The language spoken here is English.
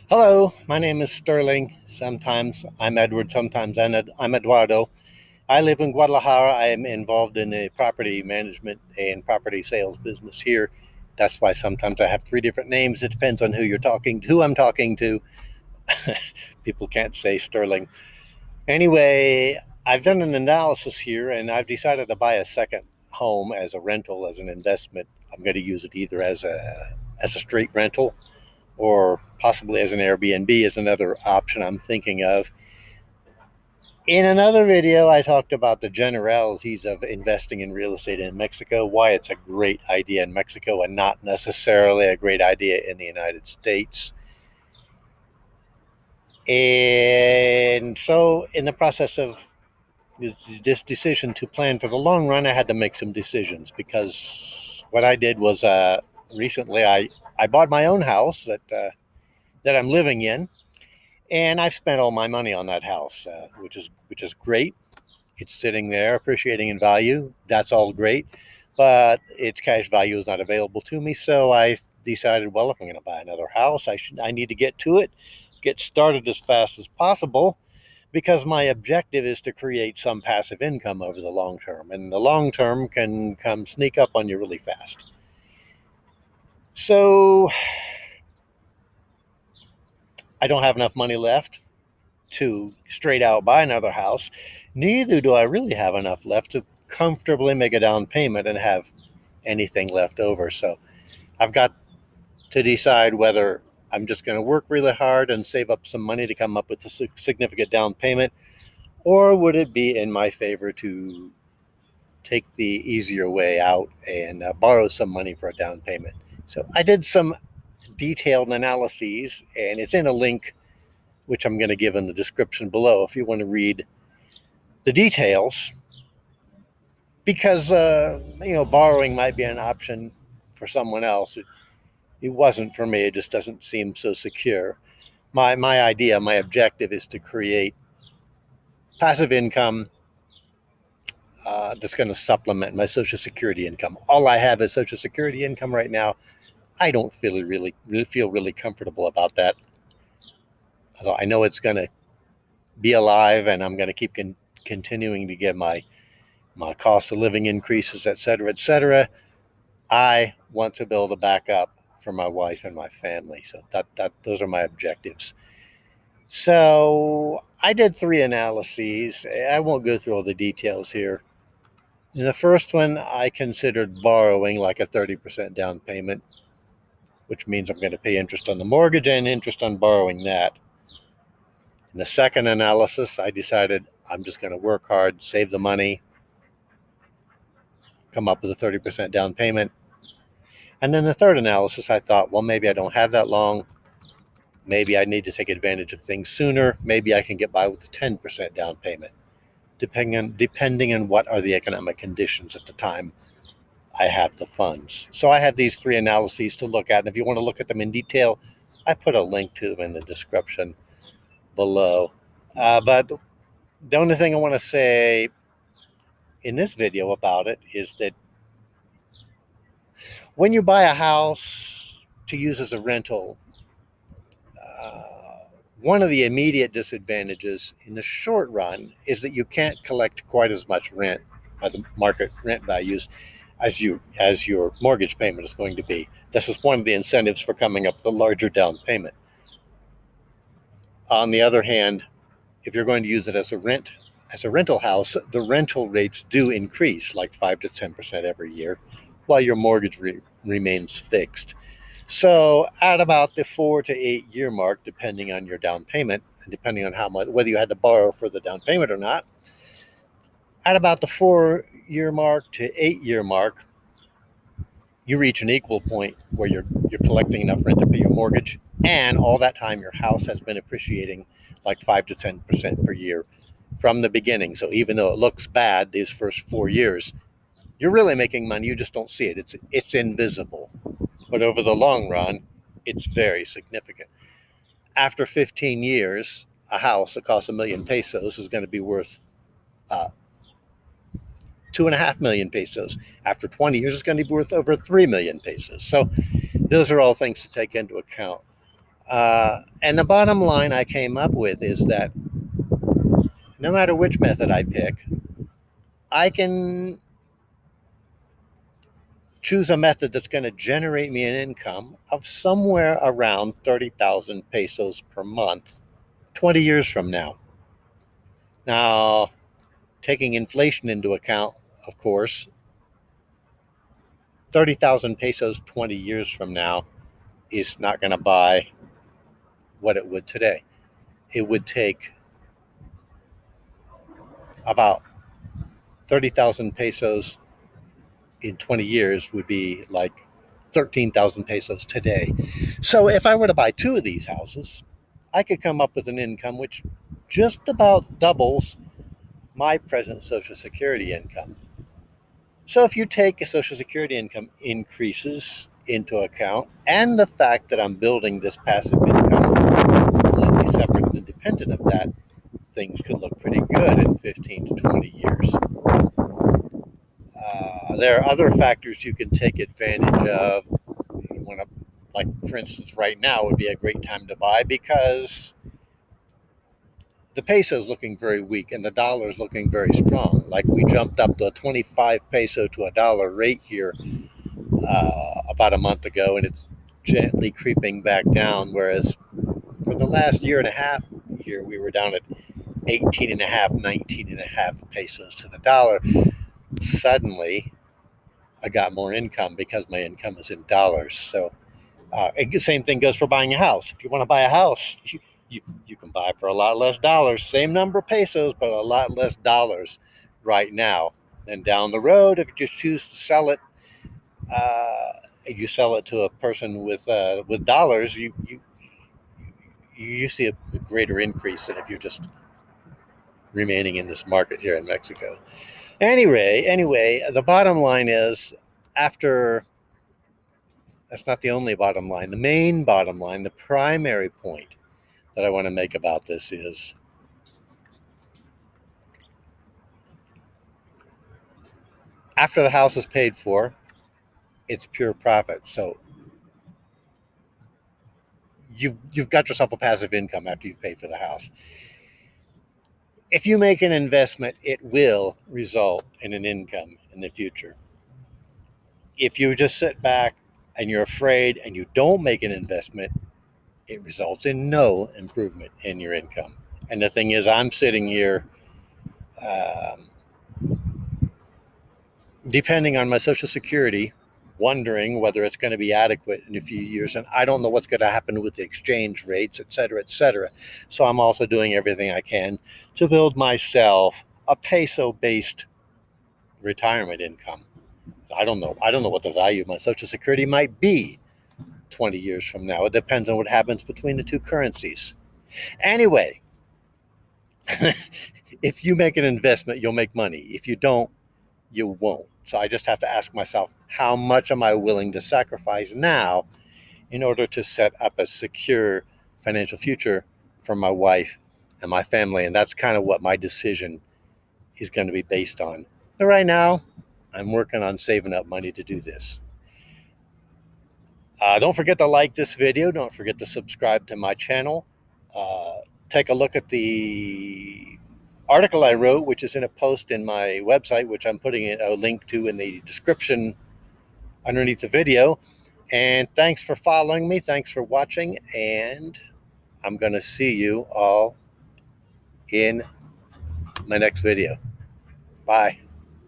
Hello, my name is Sterling. Sometimes I'm Edward, sometimes I'm Eduardo. I live in Guadalajara. I am involved in a property management and property sales business here. That's why sometimes I have three different names. It depends on who I'm talking to. People can't say Sterling. Anyway, I've done an analysis here and I've decided to buy a second home as a rental, as an investment. I'm going to use it either as a straight rental or possibly as an Airbnb is another option I'm thinking of. In another video, I talked about the generalities of investing in real estate in Mexico, why it's a great idea in Mexico and not necessarily a great idea in the United States. And so, in the process of this decision to plan for the long run, I had to make some decisions because what I did was recently I bought my own house that I'm living in, and I've spent all my money on that house, which is great. It's sitting there, appreciating in value. That's all great, but its cash value is not available to me. So I decided, well, if I'm going to buy another house, I need to get to it, get started as fast as possible, because my objective is to create some passive income over the long term, and the long term can come sneak up on you really fast. So I don't have enough money left to straight out buy another house. Neither do I really have enough left to comfortably make a down payment and have anything left over. So I've got to decide whether I'm just going to work really hard and save up some money to come up with a significant down payment, or would it be in my favor to take the easier way out and borrow some money for a down payment. So I did some detailed analyses, and it's in a link which I'm going to give in the description below if you want to read the details, because borrowing might be an option for someone else. It wasn't for me. It just doesn't seem so secure. My objective is to create passive income that's going to supplement my Social Security income. All I have is Social Security income right now. I don't feel really comfortable about that. Although I know it's going to be alive, and I'm going to keep continuing to get my cost of living increases, et cetera, et cetera. I want to build a backup for my wife and my family. So that those are my objectives. So I did three analyses. I won't go through all the details here. In the first one, I considered borrowing like a 30% down payment, which means I'm going to pay interest on the mortgage and interest on borrowing that. In the second analysis, I decided I'm just going to work hard, save the money, come up with a 30% down payment. And then the third analysis, I thought, well, maybe I don't have that long. Maybe I need to take advantage of things sooner. Maybe I can get by with a 10% down payment, depending on what are the economic conditions at the time I have the funds. So I have these three analyses to look at. And if you want to look at them in detail, I put a link to them in the description below. But the only thing I want to say in this video about it is that when you buy a house to use as a rental, one of the immediate disadvantages in the short run is that you can't collect quite as much rent by the market rent values as your mortgage payment is going to be. This is one of the incentives for coming up with a larger down payment. On the other hand, if you're going to use it as a rental house, the rental rates do increase like 5 to 10% every year, while your mortgage remains fixed. So at about the 4 to 8 year mark, depending on your down payment and depending on how much, whether you had to borrow for the down payment or not, at about the 4 year mark to 8 year mark, you reach an equal point where you're collecting enough rent to pay your mortgage, and all that time your house has been appreciating like 5 to 10% per year from the beginning. So even though it looks bad these first 4 years, you're really making money. You just don't see it. It's invisible. But over the long run, it's very significant. After 15 years, a house that costs 1,000,000 pesos is going to be worth 2.5 million pesos. After 20 years, it's going to be worth over 3 million pesos. So those are all things to take into account. And the bottom line I came up with is that no matter which method I pick, I can choose a method that's going to generate me an income of somewhere around 30,000 pesos per month 20 years from now. Now, taking inflation into account, of course, 30,000 pesos 20 years from now is not going to buy what it would today. It would take about 30,000 pesos in 20 years would be like 13,000 pesos today. So if I were to buy two of these houses, I could come up with an income which just about doubles my present Social Security income. So if you take a Social Security income increases into account and the fact that I'm building this passive income completely separate and independent of that, things could look pretty good in 15 to 20 years. There are other factors you can take advantage of. You want to, like, for instance, right now would be a great time to buy because the peso is looking very weak and the dollar is looking very strong. Like, we jumped up to a 25 peso to a dollar rate here about a month ago, and it's gently creeping back down. Whereas for the last year and a half here, we were down at 18 and a half, 19 and a half pesos to the dollar. Suddenly, I got more income because my income is in dollars. So, the same thing goes for buying a house. If you want to buy a house, you can buy for a lot less dollars, same number of pesos, but a lot less dollars right now. And down the road, if you just choose to sell it, you sell it to a person with dollars, you see a greater increase than if you're just remaining in this market here in Mexico. Anyway, the bottom line is, after that's not the only bottom line. The main bottom line, the primary point that I want to make about this is after the house is paid for, it's pure profit. So you've got yourself a passive income after you've paid for the house. If you make an investment, it will result in an income in the future. If you just sit back and you're afraid and you don't make an investment, it results in no improvement in your income. And the thing is, I'm sitting here um, depending on my Social Security, wondering whether it's going to be adequate in a few years. And I don't know what's going to happen with the exchange rates, et cetera, et cetera. So I'm also doing everything I can to build myself a peso-based retirement income. I don't know. I don't know what the value of my Social Security might be 20 years from now. It depends on what happens between the two currencies. Anyway, if you make an investment, you'll make money. If you don't, you won't. So I just have to ask myself, how much am I willing to sacrifice now in order to set up a secure financial future for my wife and my family? And that's kind of what my decision is going to be based on. But right now, I'm working on saving up money to do this. Don't forget to like this video. Don't forget to subscribe to my channel. Take a look at the article I wrote, which is in a post in my website, which I'm putting a link to in the description underneath the video. And thanks for following me. Thanks for watching. And I'm going to see you all in my next video. Bye.